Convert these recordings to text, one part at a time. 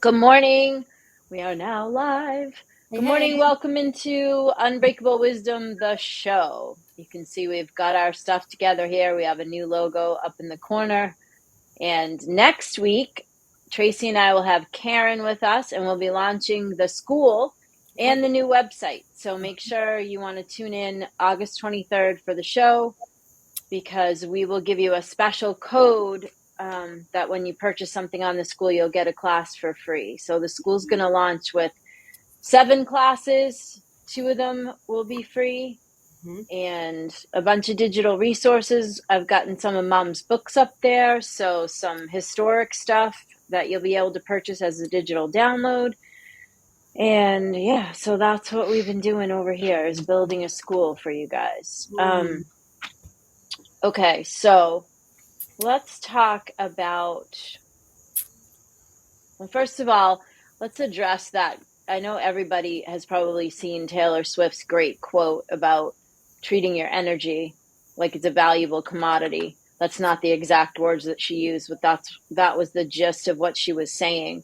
Good morning. We are now live. Hey, Good morning. hey. Welcome into Unbreakable Wisdom, the show. You can see we've got our stuff together here. We have a new logo up in the corner. And next week, Tracy and I will have Karen with us, and we'll be launching the school and the new website. So make sure you want to tune in August 23rd for the show, because we will give you a special code that when you purchase something on the school, you'll get a class for free. So the school's going to launch with 7 classes. 2 of them will be free, and a bunch of digital resources. I've gotten some of Mom's books up there, so some historic stuff that you'll be able to purchase as a digital download. And yeah, so that's what we've been doing over here, is building a school for you guys. Okay, so let's talk about, well, first of all, let's address that. I know everybody has probably seen Taylor Swift's great quote about treating your energy like it's a valuable commodity. That's not the exact words that she used, but that was the gist of what she was saying.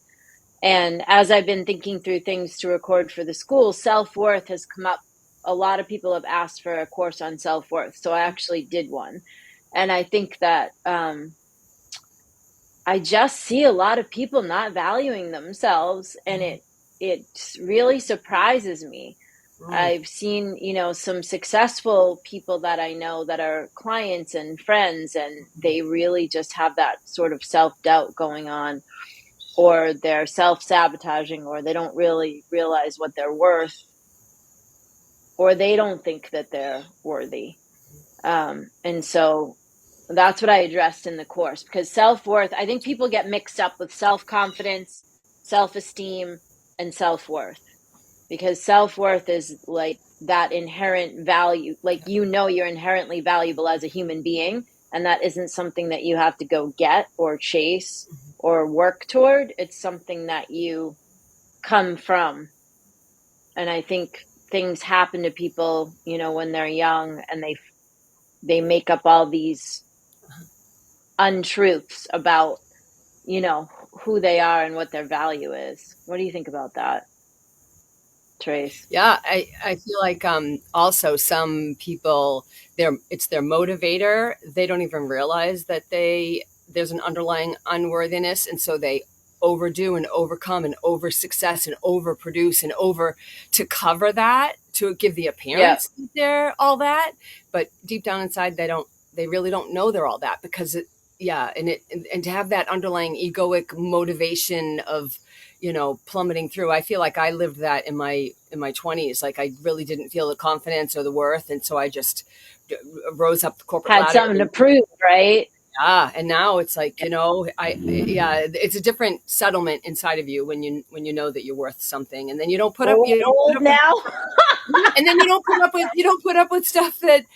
And as I've been thinking through things to record for the school, self-worth has come up. A lot of people have asked for a course on self-worth, so I actually did one. And I think that I just see a lot of people not valuing themselves, and it really surprises me. I've seen, some successful people that I know that are clients and friends, and they really just have that sort of self-doubt going on, or they're self-sabotaging, or they don't really realize what they're worth, or they don't think that they're worthy. And so that's what I addressed in the course, because self-worth, I think people get mixed up with self-confidence, self-esteem, and self-worth, because self-worth is like that inherent value, like, you're inherently valuable as a human being, and that isn't something that you have to go get or chase or work toward. It's something that you come from. And I think things happen to people, when they're young, and they make up all these untruths about, who they are and what their value is. What do you think about that, Trace? Yeah, I feel like also some people, it's their motivator. They don't even realize that there's an underlying unworthiness, and so they overdo and overcome and over success and overproduce and over to cover that, to give the Yeah, appearance that they're all that, but deep down inside they really don't know they're all that, because and to have that underlying egoic motivation of plummeting through. I feel like I lived that in my 20s. Like, I really didn't feel the confidence or the worth, and so I just rose up the corporate had ladder. something to prove, right? Yeah, and now it's like, it's a different settlement inside of you when you know that you're worth something, and then you don't put up you don't put Old up with, now. and then you don't put up with stuff that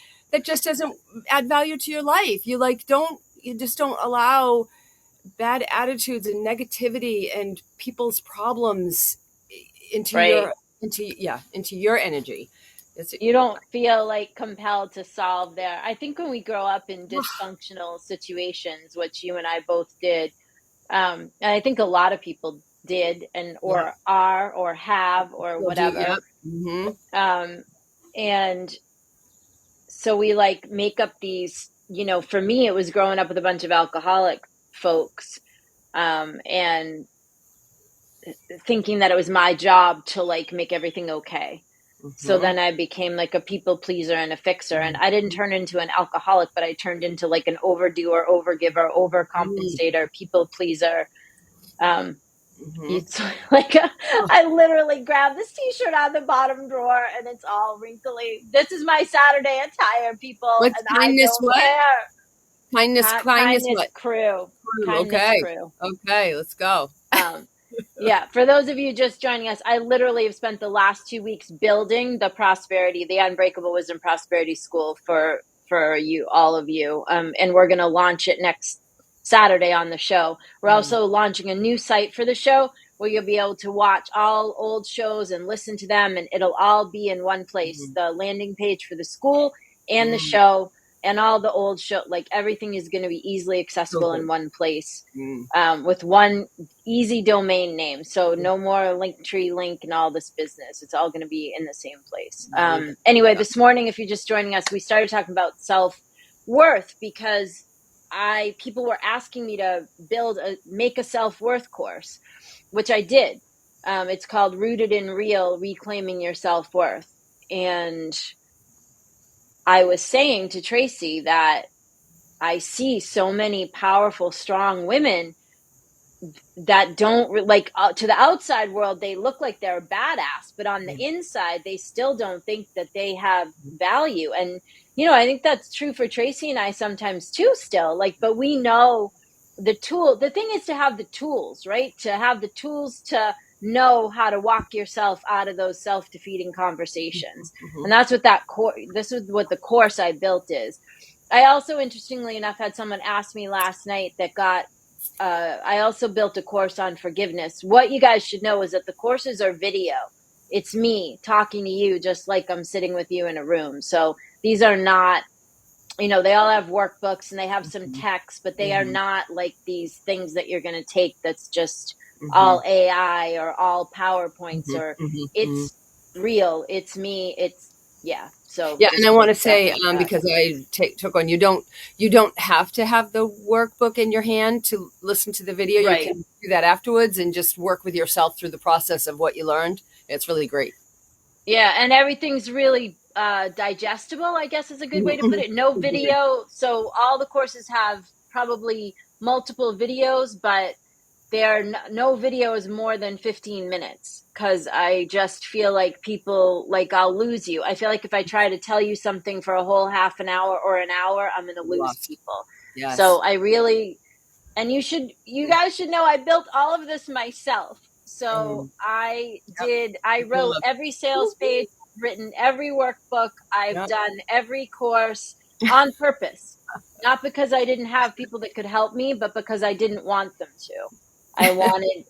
just doesn't add value to your life. You just don't allow bad attitudes and negativity and people's problems into Right. into your energy. You don't feel like compelled to solve their. I think when we grow up in dysfunctional situations, which you and I both did, and I think a lot of people did, and Yeah, or are or have or still do. whatever. Yep. Hmm. And so we like make up these, for me, it was growing up with a bunch of alcoholic folks, and thinking that it was my job to like make everything okay. So Hmm. then I became like a people pleaser and a fixer. And I didn't turn into an alcoholic, but I turned into like an overdoer, overgiver, overcompensator, people pleaser. Um, Hmm. it's like I literally grabbed this t-shirt out of the bottom drawer, and it's all wrinkly. This is my Saturday attire, people, What's and I kindness? don't What care. kindness? Kindness What? crew. Kindness Okay. crew. Okay. Let's go. Um, yeah, for those of you just joining us, I literally have spent the last 2 weeks building the Unbreakable Wisdom Prosperity School for you, all of you. And we're going to launch it next Saturday on the show. We're also launching a new site for the show where you'll be able to watch all old shows and listen to them, and it'll all be in one place. The landing page for the school and the show, and all the old show, like everything is going to be easily accessible in one place, Mm. with one easy domain name. So no more Linktree link and all this business. It's all going to be in the same place. Anyway, this morning, if you're just joining us, we started talking about self-worth because people were asking me to make a self-worth course, which I did. It's called Rooted in Real, Reclaiming Your Self-Worth. And I was saying to Tracy that I see so many powerful, strong women that don't like to the outside world, they look like they're a badass, but on the inside, they still don't think that they have value. And, I think that's true for Tracy and I sometimes too still, but we know the thing is to have the tools, right? To have the tools to know how to walk yourself out of those self-defeating conversations. And that's what this is what the course I built is. I also, interestingly enough, had someone ask me last night I also built a course on forgiveness. What you guys should know is that the courses are video. It's me talking to you just like I'm sitting with you in a room. So these are not, they all have workbooks and they have some text, but they are not like these things that you're going to take that's just all AI or all PowerPoints or it's real. It's me. So yeah, and I want to say that. because I took on you don't have to have the workbook in your hand to listen to the video. Right. You can do that afterwards and just work with yourself through the process of what you learned. It's really great. Yeah, and everything's really digestible, I guess is a good way to put it. No video, so all the courses have probably multiple videos, but no video is more than 15 minutes because I just feel like people, I'll lose you. I feel like if I try to tell you something for a whole half an hour or an hour, I'm going to lose people. Yes. So and you guys should know I built all of this myself. So I wrote every sales page, written every workbook, I've done every course on purpose. Not because I didn't have people that could help me, but because I didn't want them to. I wanted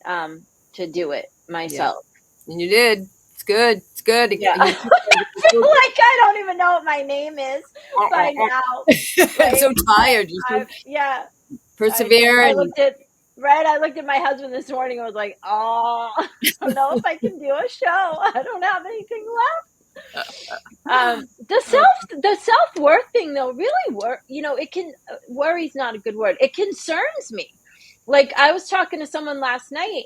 to do it myself. Yeah. And you did. It's good. It's good. Yeah. I feel like I don't even know what my name is by now. I'm so tired. Persevere. I looked at my husband this morning and was like, oh, I don't know if I can do a show. I don't have anything left. The self-worth thing though, really worry's not a good word. It concerns me. I was talking to someone last night,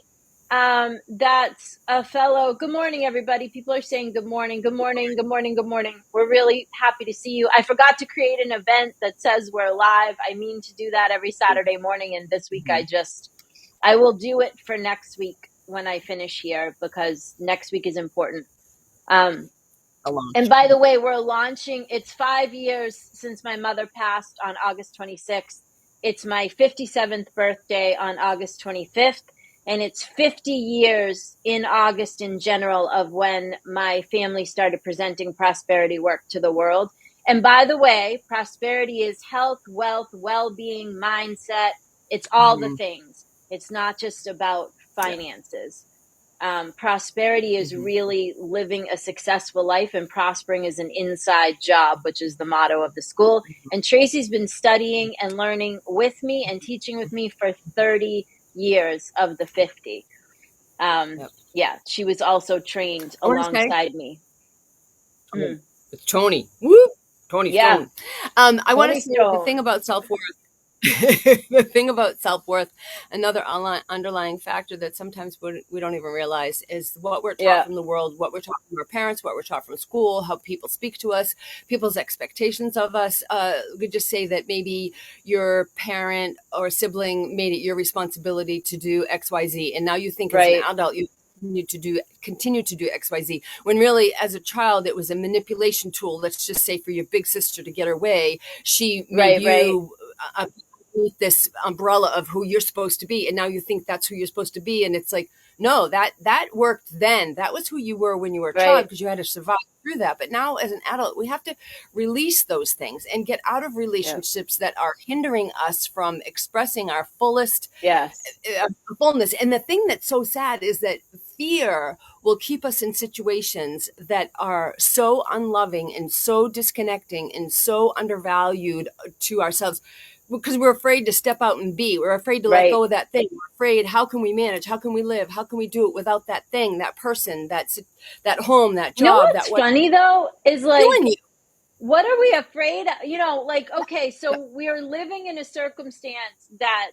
that's a fellow. Good morning, everybody. People are saying good morning, good morning, good morning, good morning. We're really happy to see you. I forgot to create an event that says we're live. I mean to do that every Saturday morning. And this week I will do it for next week when I finish here because next week is important. And by the way, we're launching, it's 5 years since my mother passed on August 26th. It's my 57th birthday on August 25th. And it's 50 years in August in general of when my family started presenting prosperity work to the world. And by the way, prosperity is health, wealth, well-being, mindset. It's all the things. It's not just about finances. Prosperity is really living a successful life, and prospering is an inside job, which is the motto of the school. And Tracy's been studying and learning with me and teaching with me for 30 years of the 50. Yeah, she was also trained alongside me. It's Tony. Woo! Tony Stone. I want to say Stone. the thing about self-worth. The thing about self-worth, another underlying factor that sometimes we don't even realize is what we're taught from the world, what we're taught from our parents, what we're taught from school, how people speak to us, people's expectations of us. We could just say that maybe your parent or sibling made it your responsibility to do XYZ, and now you think as an adult you continue to do XYZ, when really as a child it was a manipulation tool. Let's just say for your big sister to get her way, she made you this umbrella of who you're supposed to be, and now you think that's who you're supposed to be, and it's like, no, that worked then. That was who you were when you were a child because you had to survive through that. But now as an adult, we have to release those things and get out of relationships that are hindering us from expressing our fullness. And the thing that's so sad is that fear will keep us in situations that are so unloving and so disconnecting and so undervalued to ourselves, because we're afraid to step out and be. We're afraid to let Right. go of that thing. We're afraid, how can we manage? How can we live? How can we do it without that thing, that person, that home, that You know job, what's that what funny though is killing like, you? what are we afraid of? You know, like, okay, so we're living in a circumstance that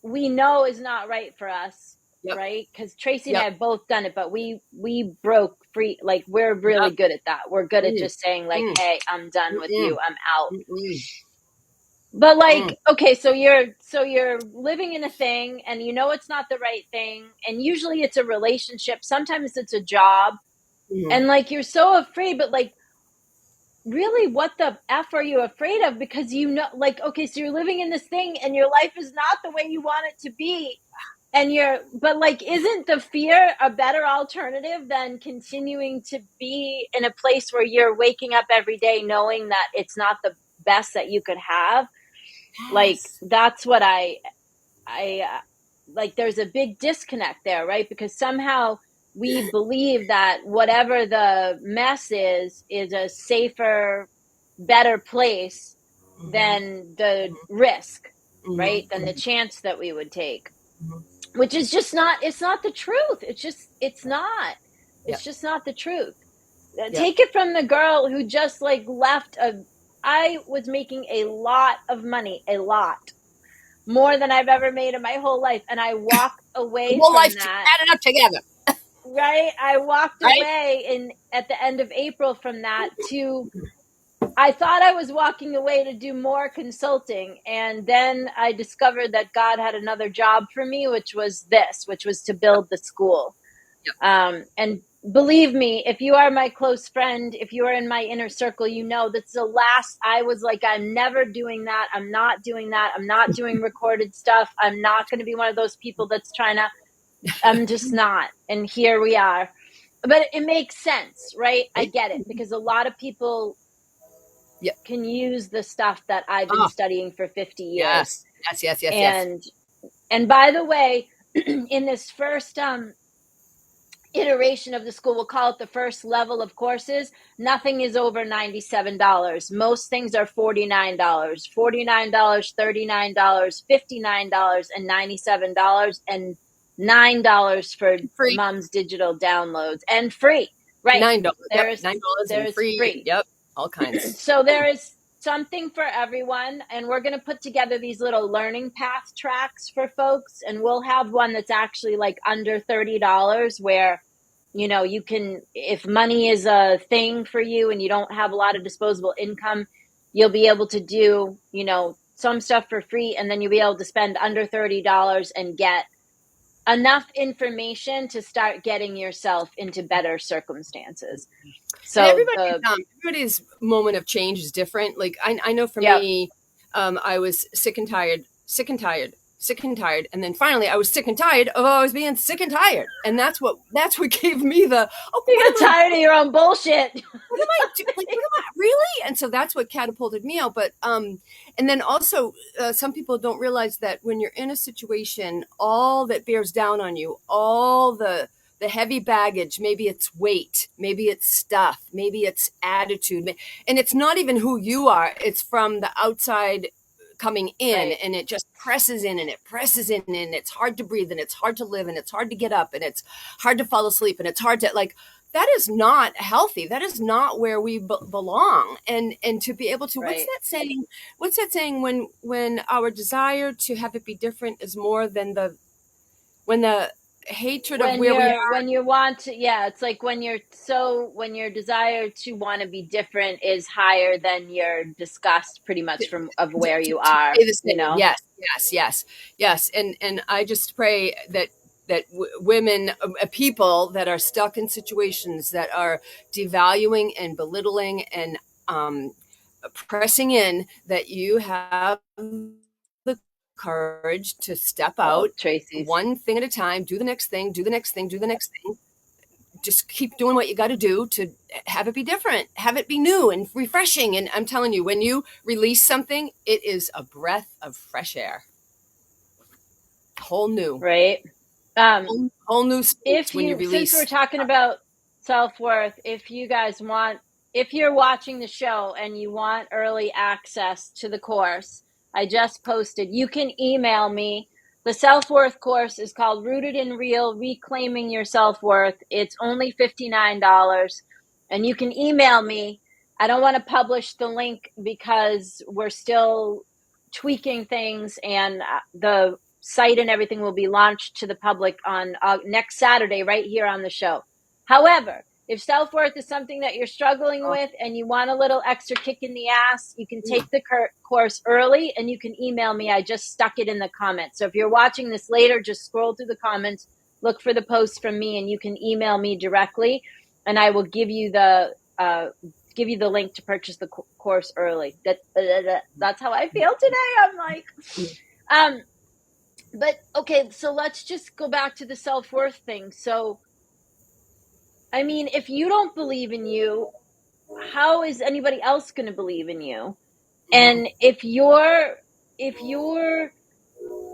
we know is not right for us, Yep. right? Because Tracy and I Yep. have both done it, but we broke free. Like, we're really Yep. good at that. We're good at Mm, just saying like, mm, hey, I'm done with mm, you, I'm out. mm, But mm, like, okay, so you're living in a thing and you know it's not the right thing, and usually it's a relationship, sometimes it's a job, mm. and like you're so afraid, but like, really, what the F are you afraid of? Because you know, like, okay, so you're living in this thing and your life is not the way you want it to be. And but like, isn't the fear a better alternative than continuing to be in a place where you're waking up every day knowing that it's not the best that you could have? Like, Yes. that's what I like, there's a big disconnect there, right? Because somehow we believe that whatever the mess is a safer, better place Mm-hmm. than the risk, Mm-hmm. right? Than the Mm-hmm. chance that we would take, Mm-hmm. which is just not, it's not the truth. It's Yep. just not the truth. Yep. Take it from the girl who just like left I was making a lot of money, a lot more than I've ever made in my whole life. And I walked The away whole from life that, added up together, right? I walked right? away at the end of April from that to, I thought I was walking away to do more consulting. And then I discovered that God had another job for me, which was to Yep. build the school. Yep. And believe me, if you are my close friend, if you are in my inner circle, you know that's the last. I was like, I'm never doing that. I'm not doing that. I'm not doing recorded stuff. I'm not going to be one of those people that's trying to, I'm just not. And here we are. But it makes sense, right? I Right? get it, because a lot of people Yep. can use the stuff that I've been Oh, studying for 50 years. yes. Yes. Yes. Yes. Yes. And by the way, in this first iteration of the school, we'll call it the first level of courses, nothing is over $97. Most things are $49, $49, $39, $59, and $97, and $9 for Free. mom's digital downloads, and free. Right. $9. Yep. There's $9 and there's free. free. Yep. All kinds. So there is something for everyone, and we're going to put together these little learning path tracks for folks, and we'll have one that's actually like under $30, where you can, if money is a thing for you and you don't have a lot of disposable income, you'll be able to do some stuff for free, and then you'll be able to spend under $30 and get enough information to start getting yourself into better circumstances. And So the everybody's moment of change is different. Like I know for Yep. me, I was sick and tired, sick and tired, sick and tired, and then finally I was sick and tired of always being sick and tired, and that's what gave me the You get tired of your own bullshit. what am I doing? Like, what am I really? And so that's what catapulted me out. But and then also some people don't realize that when you're in a situation, all that bears down on you, all the heavy baggage, maybe it's weight, maybe it's stuff, maybe it's attitude, and it's not even who you are. It's from the outside coming in, Right. and it just presses in and it presses in, and it's hard to breathe, and it's hard to live, and it's hard to get up, and it's hard to fall asleep, and it's hard to like, that is not healthy. That is not where we belong. And to be able to, Right. what's that saying, when our desire to have it be different is more than when the hatred of where we are. When you want to, yeah, it's like when your desire to want to be different is higher than your disgust, pretty much, from of where you To are, stay the same. Yes, yes, yes, yes. And I just pray that women, people that are stuck in situations that are devaluing and belittling and pressing in, that you have the courage to step Well, out Tracy's one thing at a time, do the next thing, do the next thing, do the next thing. Just keep doing what you got to do to have it be different, have it be new and refreshing. And I'm telling you, when you release something, it is a breath of fresh air. Whole new. right. Um, Whole new space if when you you, since we're release. talking about self-worth, if you guys want, if you're watching the show and you want early access to the course I just posted, you can email me. The self-worth course is called Rooted in Real, Reclaiming Your Self-Worth. It's only $59, and you can email me. I don't want to publish the link because we're still tweaking things, and the site and everything will be launched to the public on next Saturday right here on the show. However, if self-worth is something that you're struggling with and you want a little extra kick in the ass, you can take the course early and you can email me. I just stuck it in the comments. So if you're watching this later, just scroll through the comments, look for the post from me, and you can email me directly, and I will give you the link to purchase the course early. That's how I feel today. I'm like, but okay, so let's just go back to the self-worth thing. So, I mean, if you don't believe in you, how is anybody else going to believe in you? And if your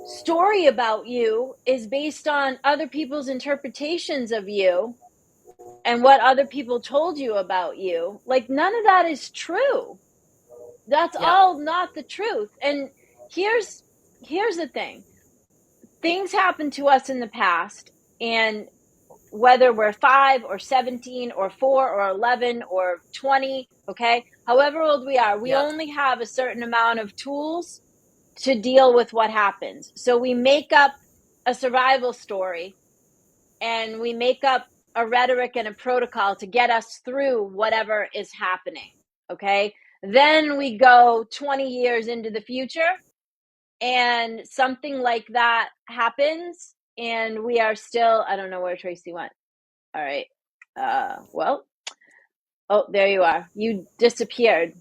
story about you is based on other people's interpretations of you and what other people told you about you, like, none of that is true. That's all not the truth. And here's the thing. Things happen to us in the past, and whether we're 5 or 17 or 4 or 11 or 20, okay, however old we are, we only have a certain amount of tools to deal with what happens. So we make up a survival story, and we make up a rhetoric and a protocol to get us through whatever is happening, okay? Then we go 20 years into the future, and something like that happens, and we are still, I don't know where Tracy went. All right. Well, oh, there you are. You disappeared.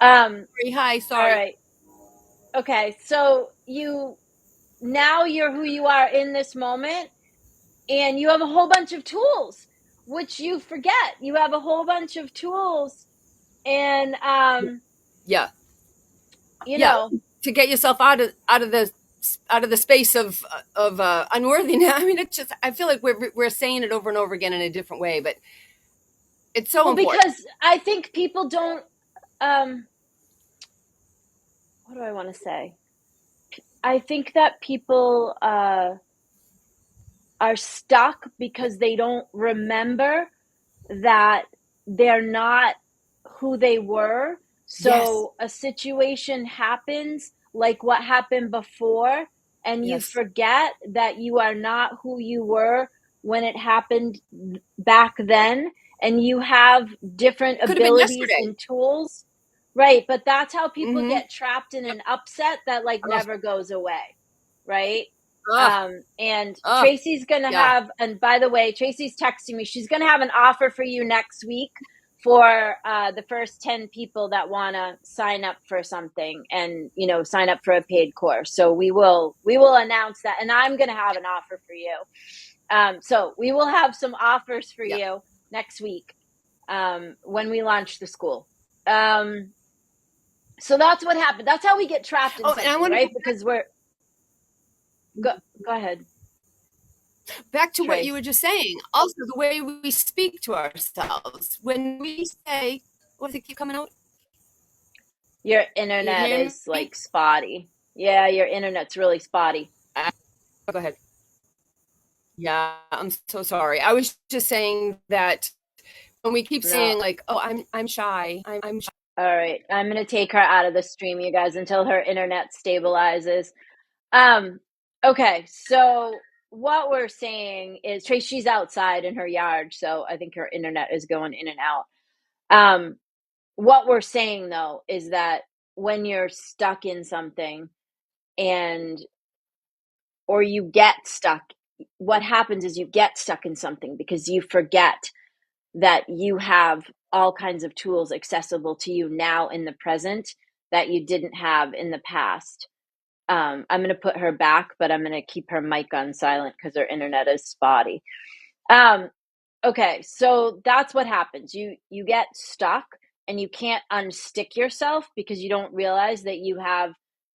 Hi, sorry. All right. Okay. So you're who you are in this moment, and you have a whole bunch of tools, which you forget. You have a whole bunch of tools, and Yeah. you know, To get yourself out of the space of unworthiness. I mean, it's just, I feel like we're saying it over and over again in a different way, but it's so important. because I think people don't. What do I want to say? I think that people are stuck because they don't remember that they're not who they were. So a situation happens like what happened before, and you forget that you are not who you were when it happened back then, and you have different abilities and tools. Right, but that's how people get trapped in an upset that like never goes away, right? And Tracy's gonna have, and by the way, Tracy's texting me, she's gonna have an offer for you next week for the first 10 people that want to sign up for something, and sign up for a paid course. So we will announce that, and I'm gonna have an offer for you. So we will have some offers for you next week when we launch the school. So that's what happened. That's how we get trapped in something, right? Because we're go ahead. Back to what you were just saying. Also, the way we speak to ourselves. When we say, what does it keep coming out? Your internet is like spotty. Yeah, your internet's really spotty. Go ahead. Yeah, I'm so sorry. I was just saying that when we keep saying like, "Oh, I'm shy. I'm shy." All right, I'm gonna take her out of the stream, you guys, until her internet stabilizes. Okay, so what we're saying is, Trace, she's outside in her yard, so I think her internet is going in and out. What we're saying though is that when you're stuck in something, or you get stuck, what happens is you get stuck in something because you forget that you have all kinds of tools accessible to you now in the present that you didn't have in the past. I'm going to put her back, but I'm going to keep her mic on silent because her internet is spotty. Okay, so that's what happens. You get stuck, and you can't unstick yourself because you don't realize that you have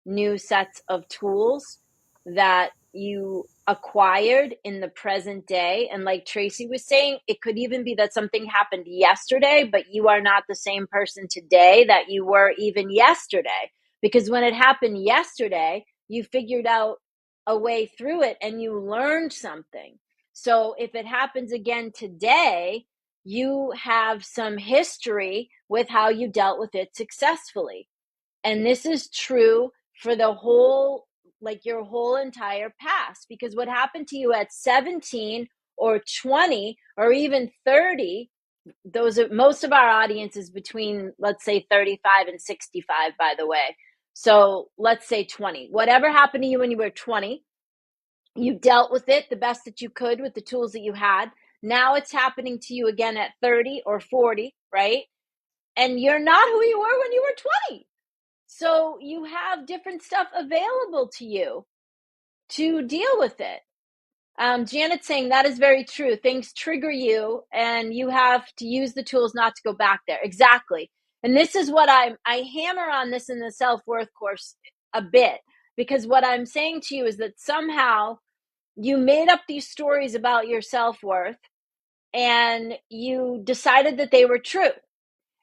new sets of tools that you acquired in the present day. And like Tracy was saying, it could even be that something happened yesterday, but you are not the same person today that you were even yesterday. Because when it happened yesterday, you figured out a way through it and you learned something. So if it happens again today, you have some history with how you dealt with it successfully. And this is true for the whole, like your whole entire past, because what happened to you at 17 or 20 or even 30, those are most of our audience is between, let's say, 35 and 65, by the way. So let's say 20. Whatever happened to you when you were 20, you dealt with it the best that you could with the tools that you had. Now it's happening to you again at 30 or 40, right? And you're not who you were when you were 20. So you have different stuff available to you to deal with it. Janet's saying that is very true. Things trigger you and you have to use the tools not to go back there. Exactly. And this is what I hammer on this in the self-worth course a bit, because what I'm saying to you is that somehow you made up these stories about your self-worth and you decided that they were true.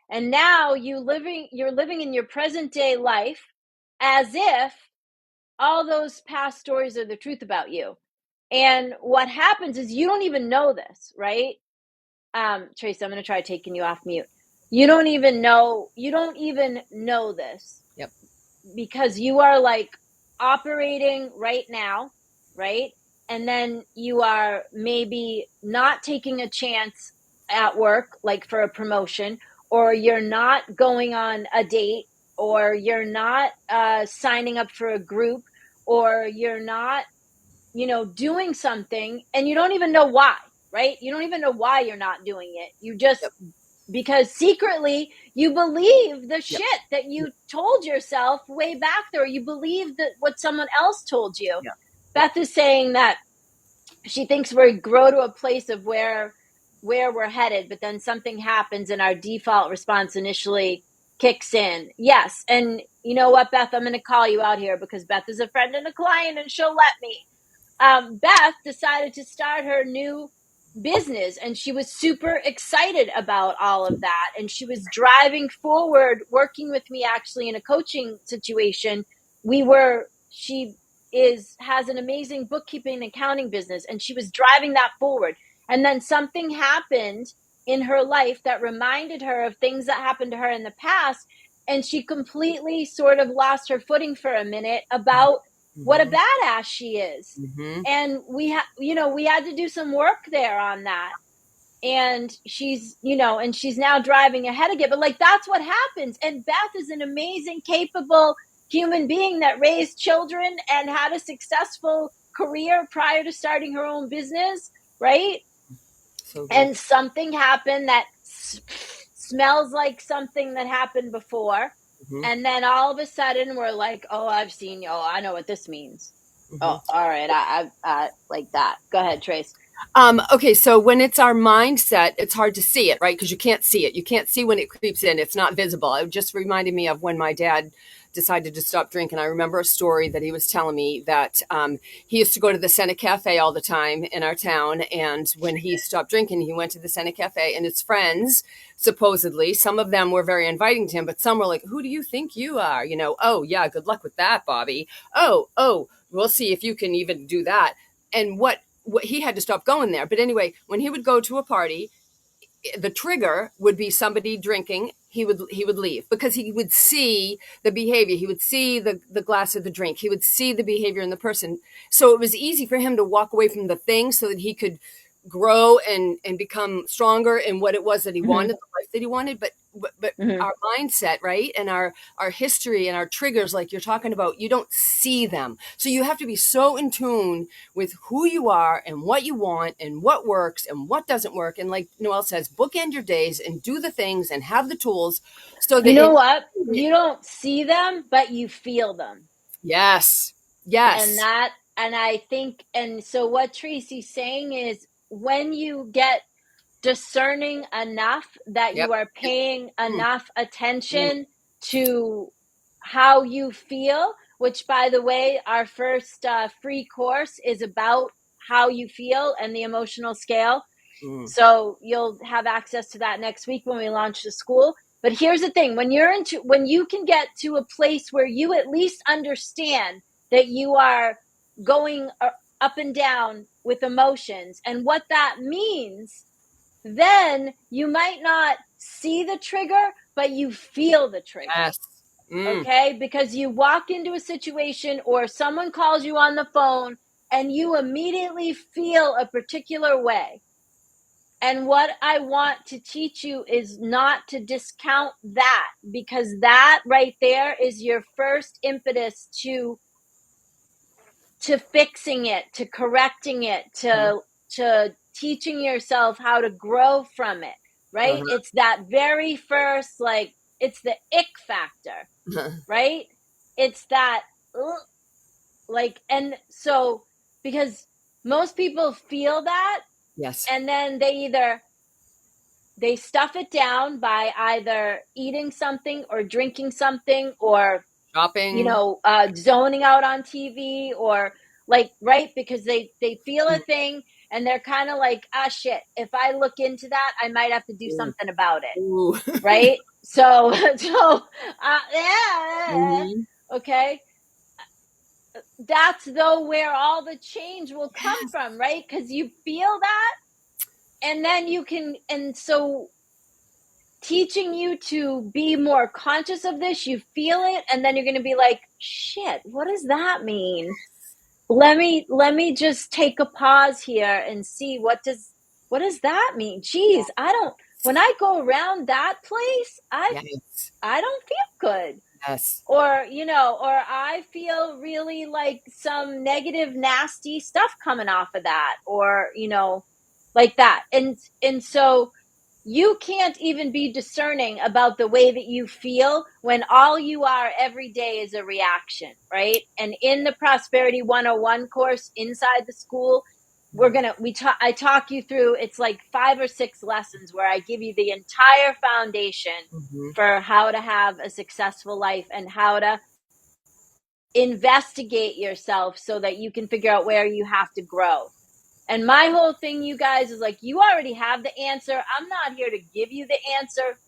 And now you're living in your present day life as if all those past stories are the truth about you. And what happens is you don't even know this, right? Tracy, I'm going to try taking you off mute. You don't even know this. Yep. Because you are like operating right now, right? And then you are maybe not taking a chance at work, like for a promotion, or you're not going on a date, or you're not signing up for a group, or you're not, doing something, and you don't even know why, right? You don't even know why you're not doing it. You just, Yep. because secretly you believe the Yep. shit that you told yourself way back there. You believe that what someone else told you. Yeah. Beth is saying that she thinks we grow to a place of where we're headed, but then something happens and our default response initially kicks in. Yes. And you know what, Beth, I'm going to call you out here because Beth is a friend and a client and she'll let me. Beth decided to start her new business and she was super excited about all of that. And she was driving forward, working with me actually in a coaching situation. She has an amazing bookkeeping and accounting business, and she was driving that forward. And then something happened in her life that reminded her of things that happened to her in the past. And she completely sort of lost her footing for a minute about what a badass she is. And we had to do some work there on that. And she's now driving ahead again. But like, that's what happens. And Beth is an amazing, capable human being that raised children and had a successful career prior to starting her own business, right? So And something happened that smells like something that happened before. And then all of a sudden we're like, oh, I've seen you. Oh, I know what this means. Oh, all right. I like that. Go ahead, Trace. Okay, so when it's our mindset, it's hard to see it, right? Because you can't see it. You can't see when it creeps in. It's not visible. It just reminded me of when my dad decided to stop drinking. I remember a story that he was telling me that he used to go to the Senate Cafe all the time in our town. And when he stopped drinking, he went to the Senate Cafe, and his friends, supposedly, some of them were very inviting to him, but some were like, who do you think you are? Oh, yeah, good luck with that, Bobby. Oh, we'll see if you can even do that. And what he had to stop going there. But anyway, when he would go to a party, the trigger would be somebody drinking. He would leave because he would see the behavior. He would see the glass of the drink. He would see the behavior in the person. So it was easy for him to walk away from the thing so that he could grow and become stronger in what it was that he wanted, the life that he wanted. But our mindset, right? And our history and our triggers, like you're talking about, you don't see them. So you have to be so in tune with who you are and what you want and what works and what doesn't work. And like Noelle says, bookend your days and do the things and have the tools so that You know what? You don't see them, but you feel them. Yes. And I think, and so what Tracy's saying is when you get discerning enough that you are paying enough attention to how you feel, which, by the way, our first free course is about how you feel and the emotional scale. So you'll have access to that next week when we launch the school. But here's the thing, when you can get to a place where you at least understand that you are going up and down with emotions and what that means, then you might not see the trigger, but you feel the trigger. Yes. Okay? Because you walk into a situation or someone calls you on the phone and you immediately feel a particular way. And what I want to teach you is not to discount that, because that right there is your first impetus to fixing it, to correcting it, to teaching yourself how to grow from it, right? It's that very first, like, it's the ick factor, right? It's that, like, and so, because most people feel that, Yes. and then they stuff it down by either eating something or drinking something or Shopping, zoning out on TV, or like, right, because they feel a thing and they're kind of like, shit, if I look into that, I might have to do something about it. Right? So okay, that's though where all the change will come from, right? Because you feel that, and then you can, and so teaching you to be more conscious of this, you feel it, and then you're going to be like, shit, what does that mean? Let me just take a pause here and see, what does that mean? Geez, when I go around that place, I don't feel good. Yes. Or I feel really like some negative, nasty stuff coming off of that, or like that. And so you can't even be discerning about the way that you feel when all you are every day is a reaction, right? And in the Prosperity 101 course inside the school, I talk you through, it's like 5 or 6 lessons where I give you the entire foundation for how to have a successful life and how to investigate yourself so that you can figure out where you have to grow. And my whole thing, you guys, is like, you already have the answer. I'm not here to give you the answer.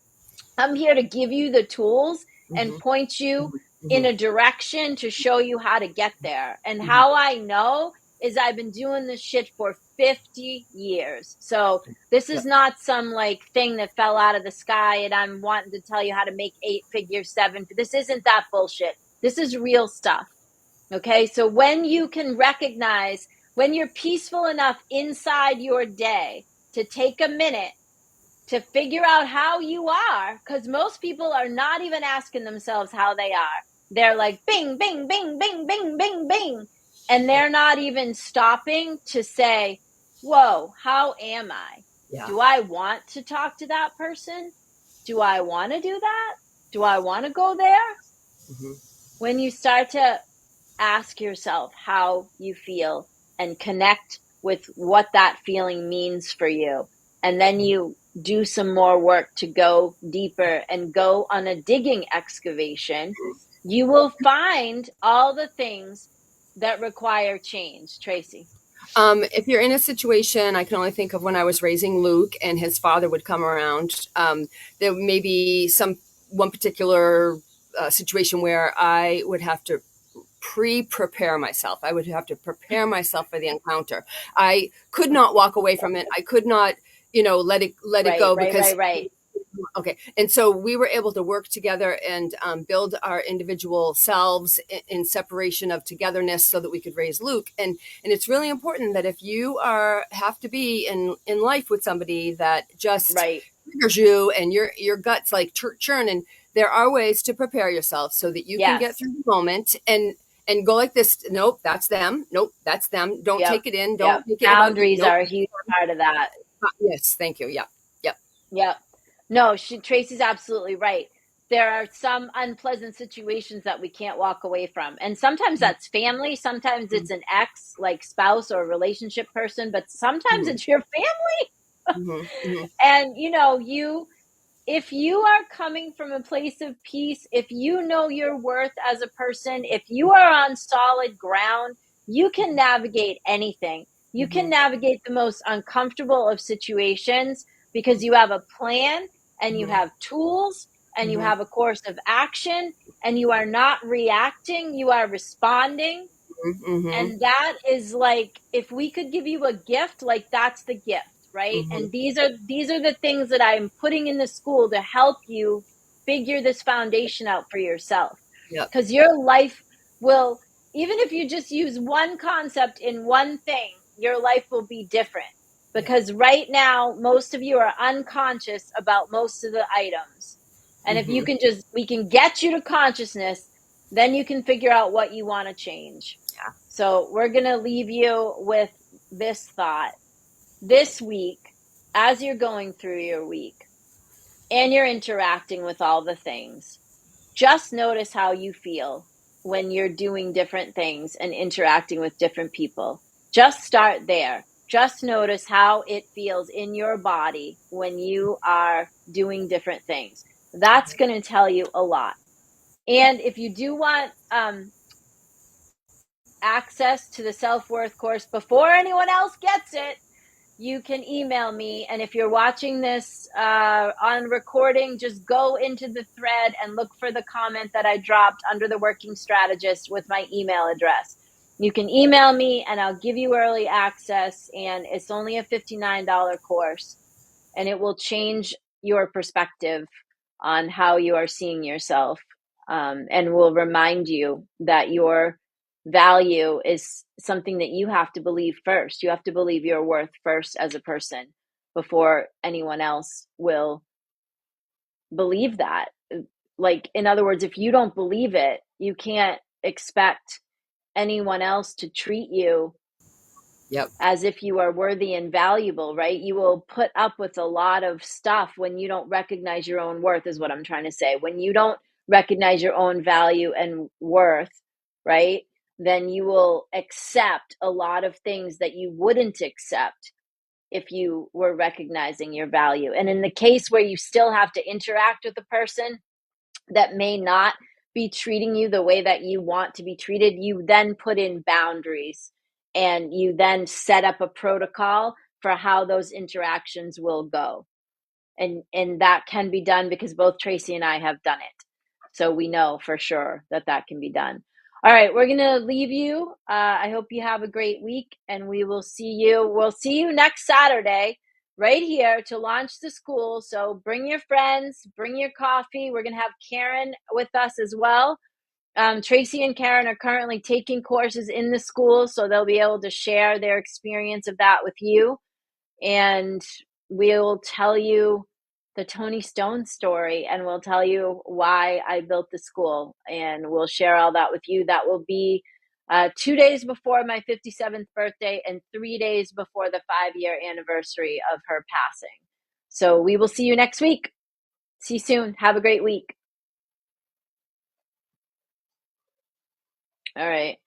I'm here to give you the tools and point you in a direction to show you how to get there. And how I know is I've been doing this shit for 50 years. So this is not some like thing that fell out of the sky and I'm wanting to tell you how to make 8-figure 7. This isn't that bullshit. This is real stuff. Okay? So when you can recognize, when you're peaceful enough inside your day to take a minute to figure out how you are, because most people are not even asking themselves how they are. They're like, bing, bing, bing, bing, bing, bing, bing. And they're not even stopping to say, whoa, how am I? Yeah. Do I want to talk to that person? Do I want to do that? Do I want to go there? When you start to ask yourself how you feel and connect with what that feeling means for you, and then you do some more work to go deeper and go on a digging excavation, you will find all the things that require change. Tracy? If you're in a situation, I can only think of when I was raising Luke and his father would come around. There may be one particular situation where I would have to prepare myself. I would have to prepare myself for the encounter. I could not walk away from it. I could not, let it go because. Okay. And so we were able to work together and build our individual selves in separation of togetherness so that we could raise Luke. And it's really important that if you have to be in life with somebody that just triggers you and your guts like churn, and there are ways to prepare yourself so that you can get through the moment and go like this. Nope, that's them. Nope, that's them. Don't take it in. Don't take it. Boundaries are a huge part of that. Yes. Thank you. Yeah. Yep. No, Tracy's absolutely right. There are some unpleasant situations that we can't walk away from. And sometimes that's family. Sometimes it's an ex, like spouse or relationship person, but sometimes it's your family. And, if you are coming from a place of peace, if you know your worth as a person, if you are on solid ground, you can navigate anything. You can navigate the most uncomfortable of situations because you have a plan and you have tools and you have a course of action and you are not reacting, you are responding. And that is like, if we could give you a gift, like that's the gift, right? And these are the things that I'm putting in the school to help you figure this foundation out for yourself. Yep. Because your life will, even if you just use one concept in one thing, your life will be different. Because right now, most of you are unconscious about most of the items. And if you can just, we can get you to consciousness, then you can figure out what you want to change. Yeah. So we're going to leave you with this thought. This week, as you're going through your week and you're interacting with all the things, just notice how you feel when you're doing different things and interacting with different people. Just start there. Just notice how it feels in your body when you are doing different things. That's going to tell you a lot. And if you do want access to the self-worth course before anyone else gets it, you can email me. And if you're watching this on recording, just go into the thread and look for the comment that I dropped under the Working Strategist with my email address. You can email me and I'll give you early access, and it's only a $59 course, and it will change your perspective on how you are seeing yourself, and will remind you that your value is something that you have to believe first. You have to believe your worth first as a person before anyone else will believe that. Like, in other words, if you don't believe it, you can't expect anyone else to treat you as if you are worthy and valuable, right? You will put up with a lot of stuff when you don't recognize your own worth, is what I'm trying to say. When you don't recognize your own value and worth, right, then you will accept a lot of things that you wouldn't accept if you were recognizing your value. And in the case where you still have to interact with a person that may not be treating you the way that you want to be treated, you then put in boundaries and you then set up a protocol for how those interactions will go. And that can be done because both Tracy and I have done it. So we know for sure that that can be done. All right, we're going to leave you. I hope you have a great week, and we'll see you next Saturday right here to launch the school. So bring your friends, bring your coffee. We're going to have Karen with us as well. Tracy and Karen are currently taking courses in the school, so they'll be able to share their experience of that with you. And we'll tell you the Tony Stone story, and we'll tell you why I built the school, and we'll share all that with you. That will be 2 days before my 57th birthday and 3 days before the 5-year anniversary of her passing. So we will see you next week. See you soon. Have a great week. All right.